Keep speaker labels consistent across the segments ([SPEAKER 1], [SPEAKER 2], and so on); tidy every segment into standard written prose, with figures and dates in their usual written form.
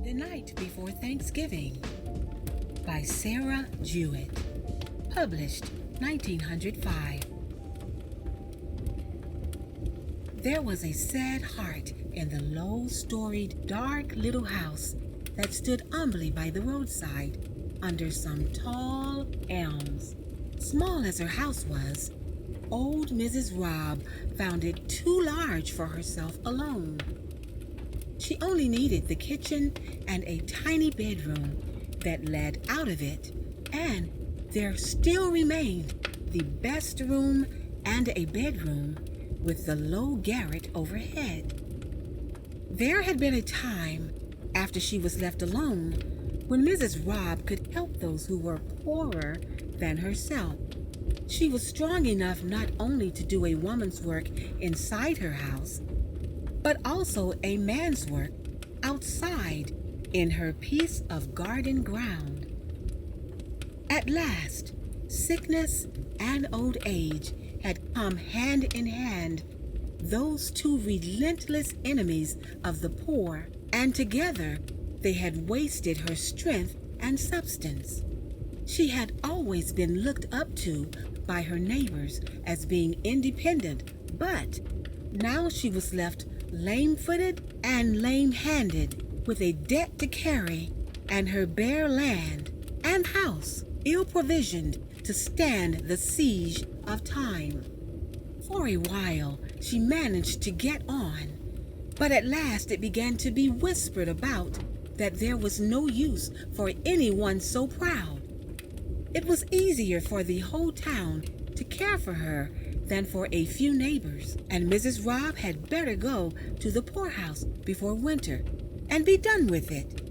[SPEAKER 1] The Night Before Thanksgiving by Sarah Jewett. Published 1905. There was a sad heart in the low-storied, dark little house that stood humbly by the roadside under some tall elms. Small as her house was, old Mrs. Robb found it too large for herself alone. She only needed the kitchen and a tiny bedroom that led out of it, and there still remained the best room and a bedroom with the low garret overhead. There had been a time, after she was left alone, when Mrs. Robb could help those who were poorer than herself. She was strong enough not only to do a woman's work inside her house, but also a man's work outside in her piece of garden ground. At last, sickness and old age had come hand in hand, those two relentless enemies of the poor, and together they had wasted her strength and substance. She had always been looked up to by her neighbors as being independent, but now she was left lame-footed and lame-handed, with a debt to carry, and her bare land and house ill-provisioned to stand the siege of time. For a while she managed to get on, but at last it began to be whispered about that there was no use for anyone so proud. It was easier for the whole town to care for her than for a few neighbors, and Mrs. Robb had better go to the poorhouse before winter and be done with it.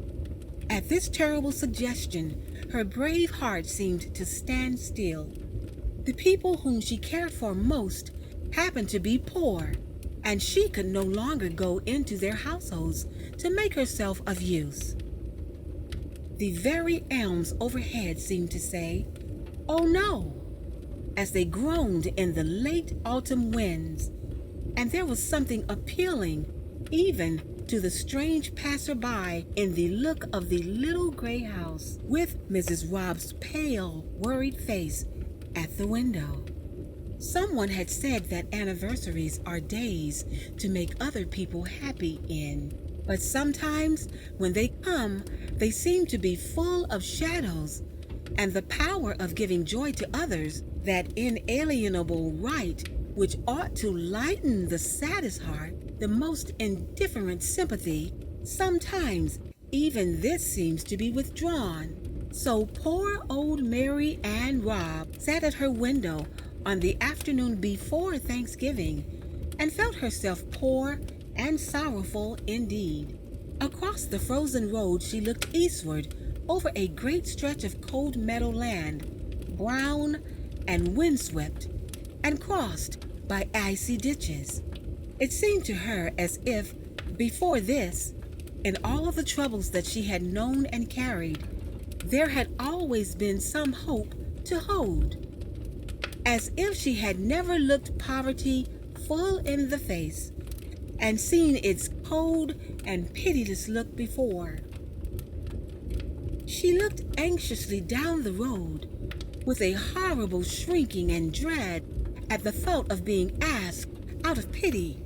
[SPEAKER 1] At this terrible suggestion, her brave heart seemed to stand still. The people whom she cared for most happened to be poor, and she could no longer go into their households to make herself of use. The very elms overhead seemed to say, "Oh no," as they groaned in the late autumn winds, and there was something appealing even to the strange passer-by in the look of the little gray house, with Mrs. Robb's pale, worried face at the window. Someone had said that anniversaries are days to make other people happy in, but sometimes when they come, they seem to be full of shadows, and the power of giving joy to others, that inalienable right which ought to lighten the saddest heart, the most indifferent sympathy, sometimes even this seems to be withdrawn. So poor old Mary Ann Robb sat at her window on the afternoon before Thanksgiving and felt herself poor and sorrowful indeed. Across the frozen road she looked eastward over a great stretch of cold meadow land, brown and windswept, and crossed by icy ditches. It seemed to her as if, before this, in all of the troubles that she had known and carried, there had always been some hope to hold, as if she had never looked poverty full in the face and seen its cold and pitiless look before. She looked anxiously down the road, with a horrible shrinking and dread at the thought of being asked, out of pity,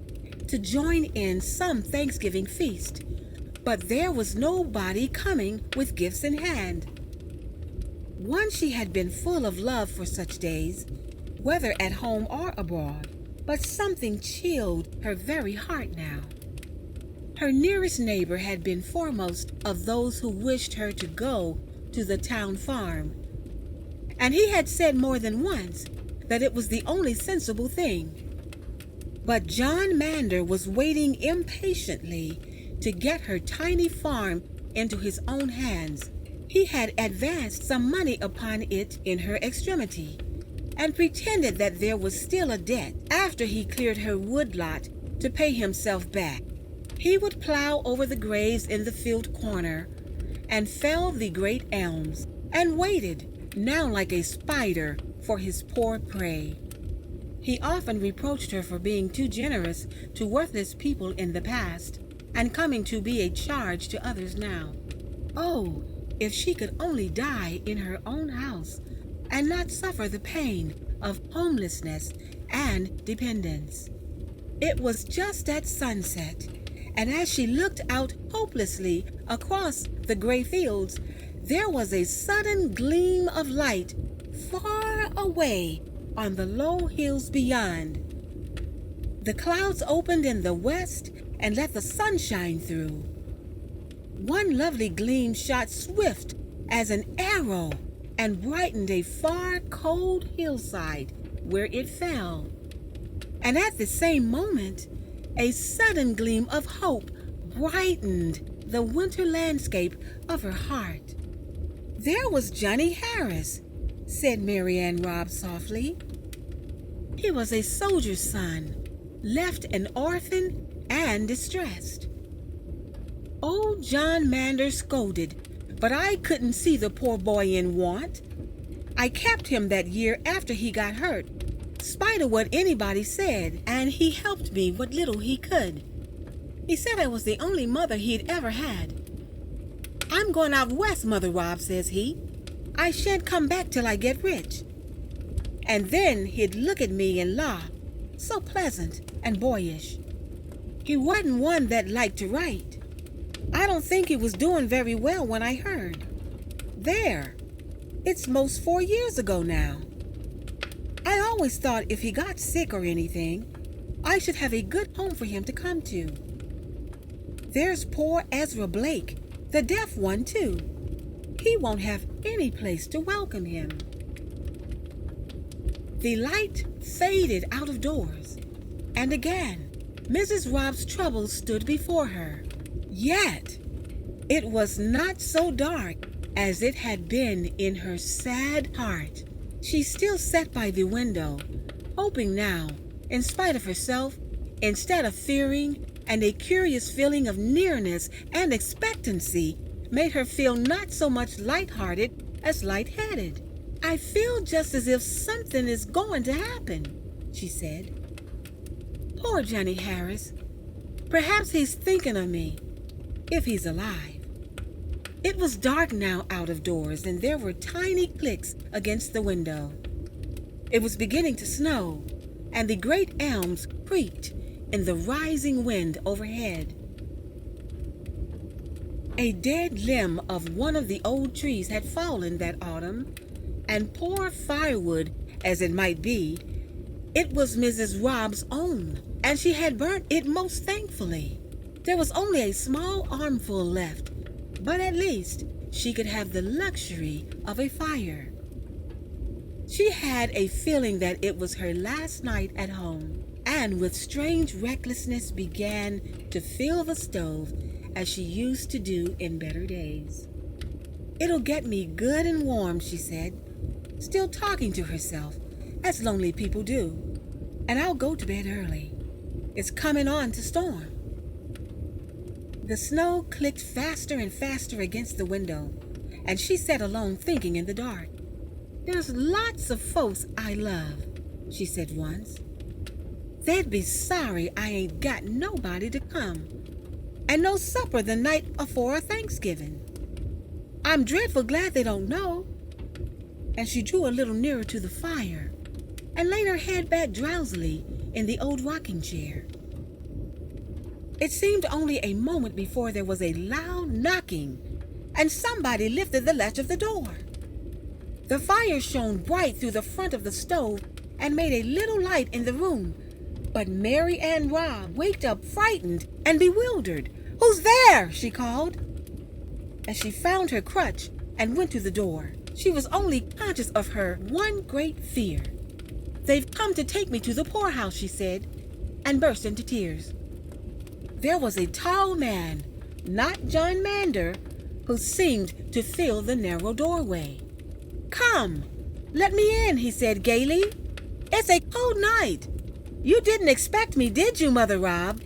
[SPEAKER 1] to join in some Thanksgiving feast, but there was nobody coming with gifts in hand. Once she had been full of love for such days, whether at home or abroad, but something chilled her very heart now. Her nearest neighbor had been foremost of those who wished her to go to the town farm, and he had said more than once that it was the only sensible thing. But John Mander was waiting impatiently to get her tiny farm into his own hands. He had advanced some money upon it in her extremity, and pretended that there was still a debt after he cleared her woodlot to pay himself back. He would plow over the graves in the field corner and fell the great elms, and waited, now like a spider, for his poor prey. He often reproached her for being too generous to worthless people in the past, and coming to be a charge to others now. Oh, if she could only die in her own house and not suffer the pain of homelessness and dependence. It was just at sunset, and as she looked out hopelessly across the gray fields, there was a sudden gleam of light far away on the low hills beyond. The clouds opened in the west and let the sun shine through. One lovely gleam shot swift as an arrow and brightened a far cold hillside where it fell. And at the same moment, a sudden gleam of hope brightened the winter landscape of her heart. "There was Johnny Harris," said Mary Ann Robb softly. "He was a soldier's son, left an orphan and distressed. Old John Mander scolded, but I couldn't see the poor boy in want. I kept him that year after he got hurt, spite of what anybody said, and he helped me what little he could. He said I was the only mother he'd ever had. 'I'm going out west, Mother Robb,' says he. 'I shan't come back till I get rich.' And then he'd look at me and laugh, so pleasant and boyish. He wasn't one that liked to write. I don't think he was doing very well when I heard. There, it's most 4 years ago now. I always thought if he got sick or anything, I should have a good home for him to come to. There's poor Ezra Blake, the deaf one too. He won't have any place to welcome him." The light faded out of doors, and again Mrs. Robb's troubles stood before her. Yet it was not so dark as it had been in her sad heart. She still sat by the window, hoping now, in spite of herself, instead of fearing, and a curious feeling of nearness and expectancy made her feel not so much light-hearted as light-headed. "I feel just as if something is going to happen," she said. "Poor Johnny Harris. Perhaps he's thinking of me, if he's alive." It was dark now out of doors, and there were tiny clicks against the window. It was beginning to snow, and the great elms creaked in the rising wind overhead. A dead limb of one of the old trees had fallen that autumn, and poor firewood as it might be, it was Mrs. Robb's own, and she had burnt it most thankfully. There was only a small armful left, but at least she could have the luxury of a fire. She had a feeling that it was her last night at home, and with strange recklessness began to fill the stove as she used to do in better days. "It'll get me good and warm," she said, still talking to herself, as lonely people do, "and I'll go to bed early. It's coming on to storm." The snow clicked faster and faster against the window, and she sat alone thinking in the dark. "There's lots of folks I love," she said once. "They'd be sorry I ain't got nobody to come, and no supper the night afore Thanksgiving. I'm dreadful glad they don't know." And she drew a little nearer to the fire and laid her head back drowsily in the old rocking chair. It seemed only a moment before there was a loud knocking, and somebody lifted the latch of the door. The fire shone bright through the front of the stove and made a little light in the room, but Mary Ann Robb waked up frightened and bewildered. "Who's there?" she called, as she found her crutch and went to the door. She was only conscious of her one great fear. "They've come to take me to the poorhouse," she said, and burst into tears. There was a tall man, not John Mander, who seemed to fill the narrow doorway. "Come, let me in," he said gaily. "It's a cold night. You didn't expect me, did you, Mother Robb?"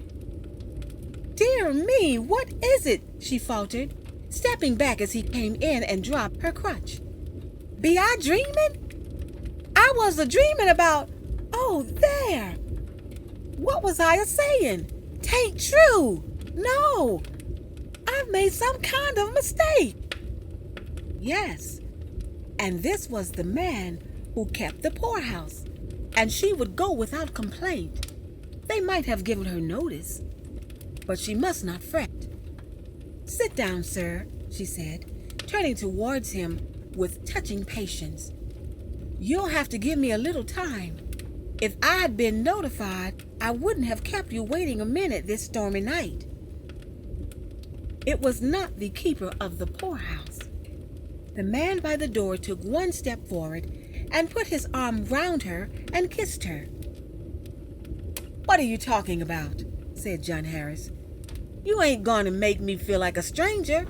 [SPEAKER 1] "Dear me, what is it?" she faltered, stepping back as he came in and dropped her crutch. "Be I dreaming? I was a-dreaming about... Oh, there! What was I a-saying? 'Tain't true! No, I've made some kind of mistake. Yes, and this was the man who kept the poorhouse, and she would go without complaint. They might have given her notice, but she must not fret. "Sit down, sir," she said, turning towards him with touching patience. "You'll have to give me a little time. If I'd been notified, I wouldn't have kept you waiting a minute this stormy night." It was not the keeper of the poorhouse. The man by the door took one step forward and put his arm round her and kissed her. "What are you talking about?" said John Harris. "You ain't going to make me feel like a stranger.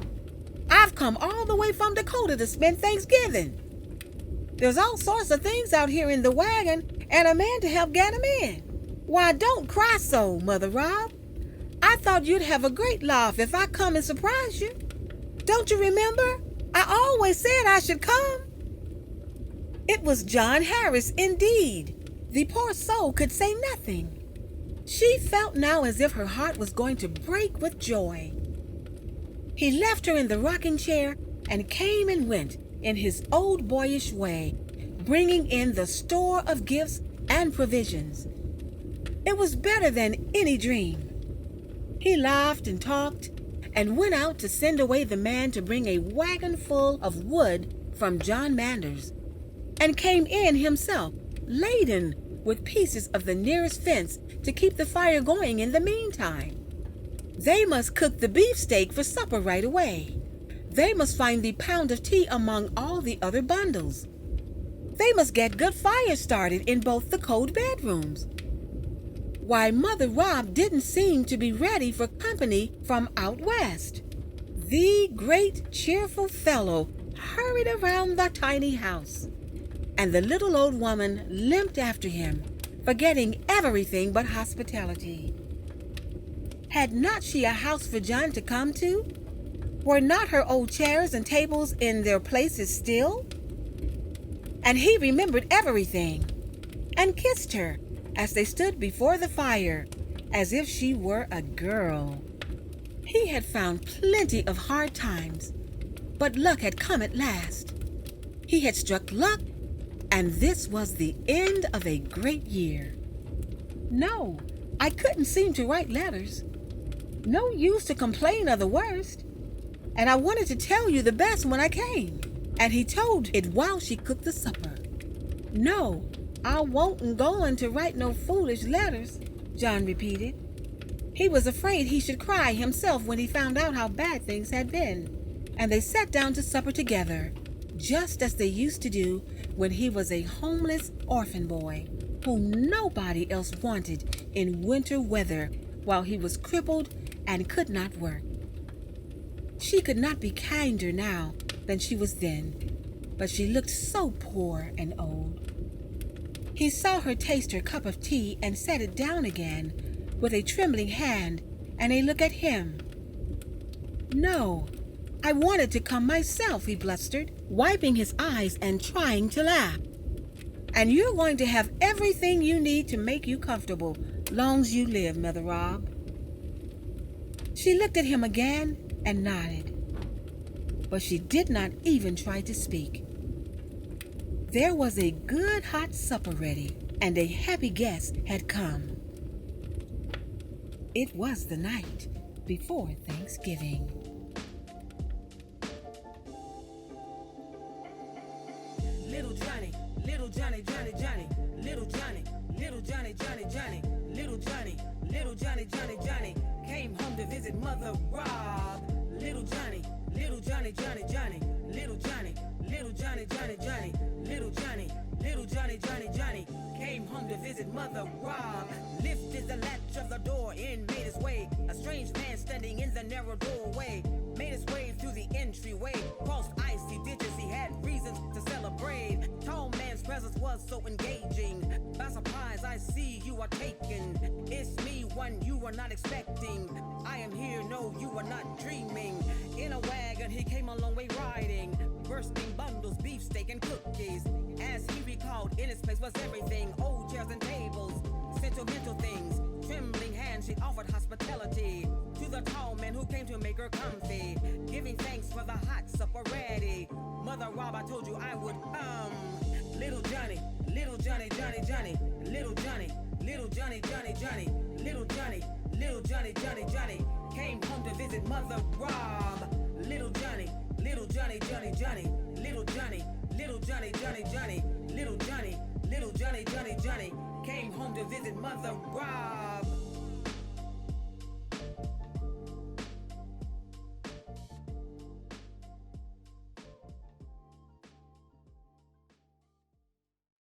[SPEAKER 1] I've come all the way from Dakota to spend Thanksgiving. There's all sorts of things out here in the wagon and a man to help get 'em in. Why, don't cry so, Mother Rob. I thought you'd have a great laugh if I come and surprise you. Don't you remember? I always said I should come." It was John Harris indeed. The poor soul could say nothing. She felt now as if her heart was going to break with joy. He left her in the rocking chair and came and went in his old boyish way, bringing in the store of gifts and provisions. It was better than any dream. He laughed and talked and went out to send away the man to bring a wagon full of wood from John Manders, and came in himself, laden with pieces of the nearest fence to keep the fire going in the meantime. They must cook the beefsteak for supper right away. They must find the pound of tea among all the other bundles. They must get good fires started in both the cold bedrooms. Why, Mother Rob didn't seem to be ready for company from out west. The great cheerful fellow hurried around the tiny house, and the little old woman limped after him, forgetting everything but hospitality. Had not she a house for John to come to? Were not her old chairs and tables in their places still? And he remembered everything, and kissed her as they stood before the fire, as if she were a girl. He had found plenty of hard times, but luck had come at last. He had struck luck, and this was the end of a great year. No, I couldn't seem to write letters. No use to complain of the worst. And I wanted to tell you the best when I came. And he told it while she cooked the supper. "No, I won't going to write no foolish letters," John repeated. He was afraid he should cry himself when he found out how bad things had been. And they sat down to supper together, just as they used to do when he was a homeless orphan boy, whom nobody else wanted in winter weather while he was crippled and could not work. She could not be kinder now than she was then, but she looked so poor and old. He saw her taste her cup of tea and set it down again with a trembling hand and a look at him. "No, I wanted to come myself," he blustered, wiping his eyes and trying to laugh. "And you're going to have everything you need to make you comfortable, long's you live, Mother Rob." She looked at him again and nodded, but she did not even try to speak. There was a good hot supper ready, and a happy guest had come. It was the night before Thanksgiving. Little Johnny, little Johnny, Johnny, Johnny, little Johnny, little Johnny, Johnny, Johnny, little Johnny, little Johnny, Johnny, Johnny, came home to visit Mother Rob. Little Johnny, little Johnny, Johnny, Johnny, little Johnny, little Johnny, Johnny, Johnny, little Johnny, little Johnny, Johnny, Johnny, came home to visit Mother Rob. Lifted the latch of the door and made his way. A strange man standing in the narrow doorway made his way through the entryway. Crossed icy ditches, he had reasons to celebrate. Tall man's presence was so engaging. By surprise, I see you are taken. It's me, one you were not expecting. I am here, no, you are not dreaming. In a wagon, he came a long way riding, bursting bundles, beefsteak and cookies. As he recalled, in his place was everything: old chairs and tables, sentimental things,
[SPEAKER 2] trembling hand, she offered hospitality to the tall man who came to make her comfy, giving thanks for the hot supper ready. Mother Rob, I told you I would Little Johnny, little Johnny, Johnny, Johnny, little Johnny, little Johnny, Johnny, Johnny, little Johnny, little Johnny, Johnny, Johnny, came home to visit Mother Rob. Little Johnny, little Johnny, Johnny, Johnny, little Johnny, little Johnny, Johnny, Johnny, little Johnny, little Johnny, Johnny, Johnny, came home to visit Mother Rob.